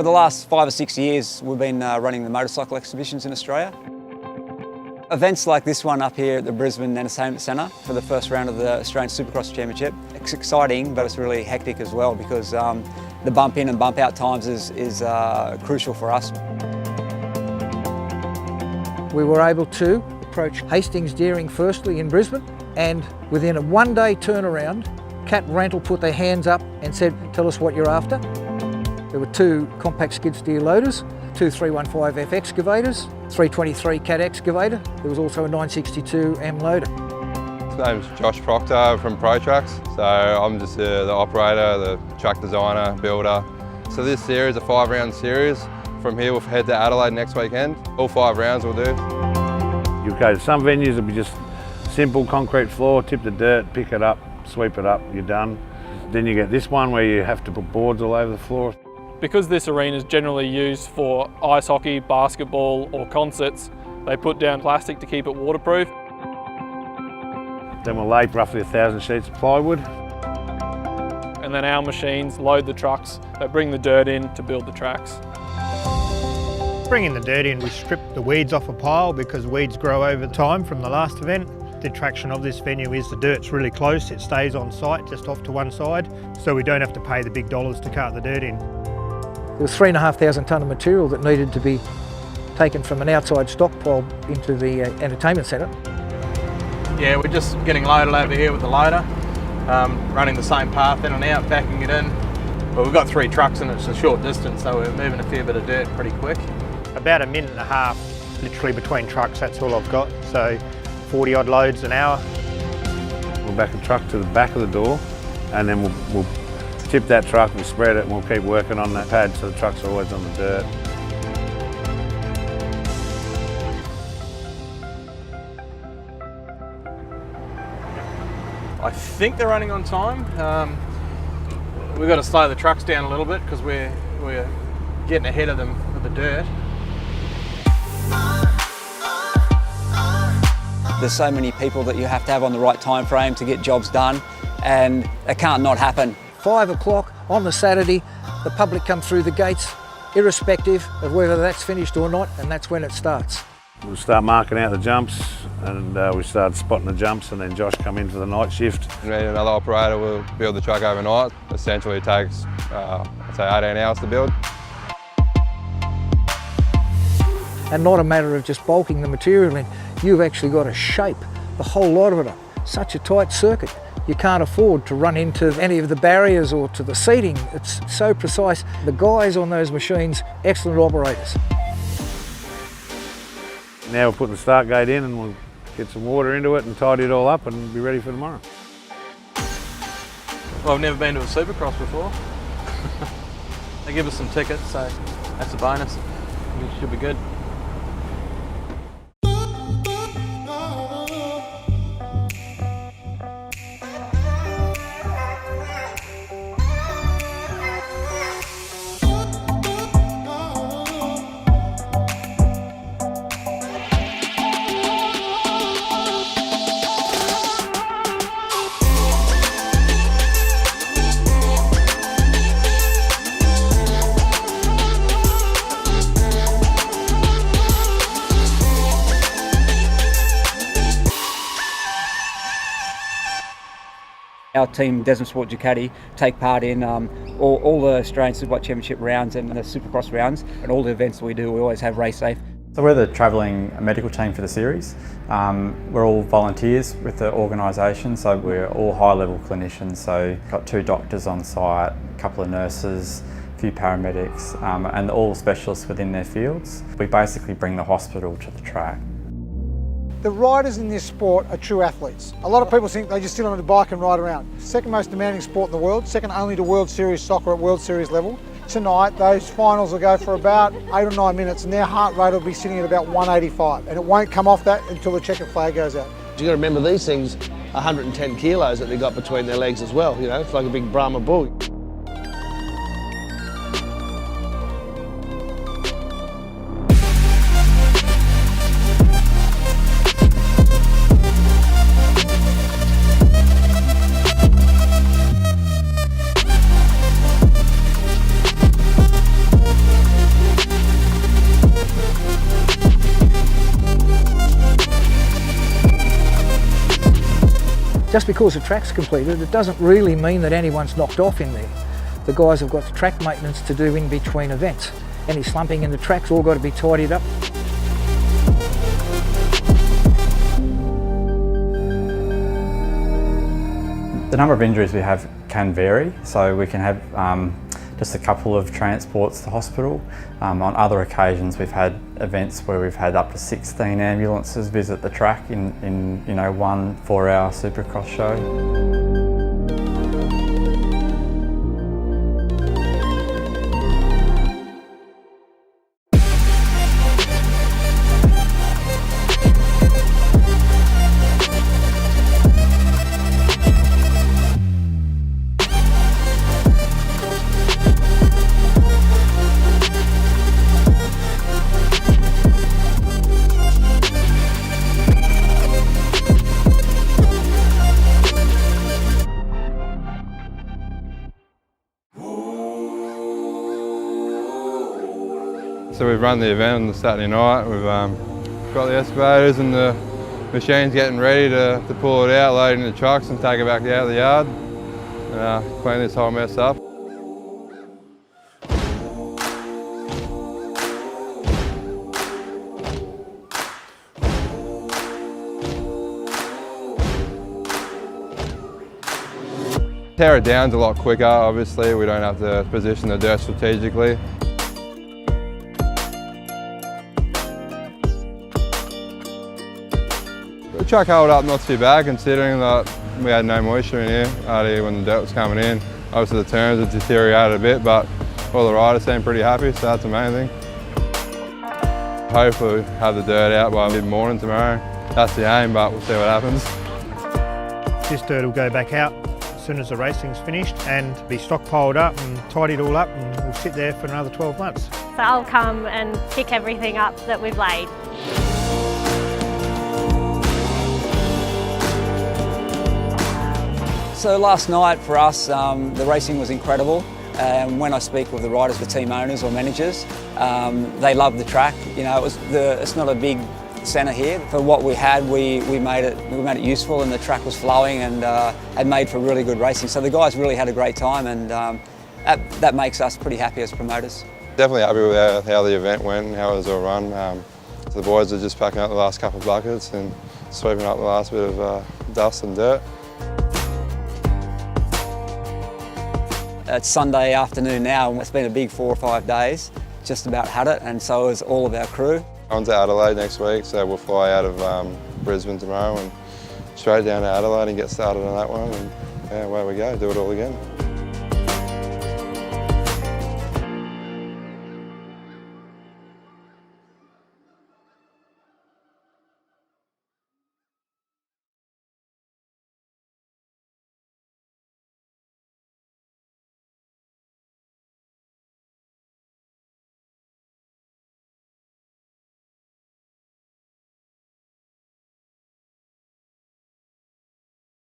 For the last 5 or 6 years, we've been running the motorcycle exhibitions in Australia. Events like this one up here at the Brisbane Entertainment Centre for the first round of the Australian Supercross Championship. It's exciting, but it's really hectic as well because the bump in and bump out times is crucial for us. We were able to approach Hastings Dairying firstly in Brisbane, and within a one-day turnaround, Cat and Rantle put their hands up and said, "Tell us what you're after." There were 2 compact skid steer loaders, 2 315F excavators, 323 Cat excavator. There was also a 962 M loader. My name's Josh Proctor from Pro Trucks. So I'm just the operator, the truck designer, builder. So this series, a 5-round series. From here we'll head to Adelaide next weekend. All 5 rounds will do. You go to some venues, it'll be just simple concrete floor, tip the dirt, pick it up, sweep it up, you're done. Then you get this one where you have to put boards all over the floor. Because this arena is generally used for ice hockey, basketball or concerts, they put down plastic to keep it waterproof. Then we'll lay roughly 1,000 sheets of plywood. And then our machines load the trucks that bring the dirt in to build the tracks. Bringing the dirt in, we strip the weeds off a pile because weeds grow over time from the last event. The attraction of this venue is the dirt's really close, it stays on site just off to one side, so we don't have to pay the big dollars to cart the dirt in. There was 3,500 tonne of material that needed to be taken from an outside stockpile into the entertainment centre. Yeah, we're just getting loaded over here with the loader, running the same path in and out, backing it in. But we've got 3 trucks and it's a short distance, so we're moving a fair bit of dirt pretty quick. About a minute and a half, literally between trucks, that's all I've got. So 40 odd loads an hour. We'll back a truck to the back of the door and then we'll tip that truck and spread it, and we'll keep working on that pad so the truck's always on the dirt. I think they're running on time. We've got to slow the trucks down a little bit because we're getting ahead of them with the dirt. There's so many people that you have to have on the right time frame to get jobs done, and it can't not happen. 5 o'clock on the Saturday, the public come through the gates, irrespective of whether that's finished or not, and that's when it starts. We'll start marking out the jumps, and we start spotting the jumps, and then Josh come in for the night shift. We need another operator, we'll build the truck overnight. Essentially it takes, I'd say 18 hours to build. And not a matter of just bulking the material in, you've actually got to shape the whole lot of it up. Such a tight circuit. You can't afford to run into any of the barriers or to the seating. It's so precise. The guys on those machines, excellent operators. Now we're putting the start gate in and we'll get some water into it and tidy it all up and be ready for tomorrow. Well, I've never been to a Supercross before. They give us some tickets, so that's a bonus. It should be good. Our team, Desmond Sport Ducati, take part in all the Australian Superbike Championship rounds and the Supercross rounds, and all the events that we do, we always have race safe. So we're the travelling medical team for the series. We're all volunteers with the organisation, so we're all high-level clinicians. So got 2 doctors on site, a couple of nurses, a few paramedics, and all specialists within their fields. We basically bring the hospital to the track. The riders in this sport are true athletes. A lot of people think they just sit on a bike and ride around. Second most demanding sport in the world, second only to World Series soccer at World Series level. Tonight, those finals will go for about 8 or 9 minutes and their heart rate will be sitting at about 185, and it won't come off that until the checkered flag goes out. You've got to remember these things, 110 kilos that they've got between their legs as well, you know, it's like a big Brahma bull. Just because the track's completed, it doesn't really mean that anyone's knocked off in there. The guys have got the track maintenance to do in between events. Any slumping in the track's all got to be tidied up. The number of injuries we have can vary, so we can have just a couple of transports to hospital. On other occasions we've had events where we've had up to 16 ambulances visit the track in you know, 1 4-hour Supercross show. So we've run the event on the Saturday night. We've got the excavators and the machines getting ready to pull it out, load it into trucks and take it back out of the yard. Clean this whole mess up. Tear it down's a lot quicker, obviously. We don't have to position the dirt strategically. The truck held up not too bad considering that we had no moisture in here when the dirt was coming in. Obviously the turns had deteriorated a bit, but all the riders seemed pretty happy, so that's the main thing. Hopefully have the dirt out by mid-morning tomorrow. That's the aim, but we'll see what happens. This dirt will go back out as soon as the racing's finished and be stockpiled up and tidied all up, and we'll sit there for another 12 months. So I'll come and pick everything up that we've laid. So last night for us, the racing was incredible. When I speak with the riders, the team owners or managers, they love the track. You know, it's not a big centre here. For what we had, we made it useful, and the track was flowing and made for really good racing. So the guys really had a great time, and that makes us pretty happy as promoters. Definitely happy with how the event went and how it was all run. So the boys are just packing up the last couple of buckets and sweeping up the last bit of dust and dirt. It's Sunday afternoon now, and it's been a big 4 or 5 days. Just about had it, and so is all of our crew. On to Adelaide next week, so we'll fly out of Brisbane tomorrow and straight down to Adelaide and get started on that one. And yeah, away we go, do it all again.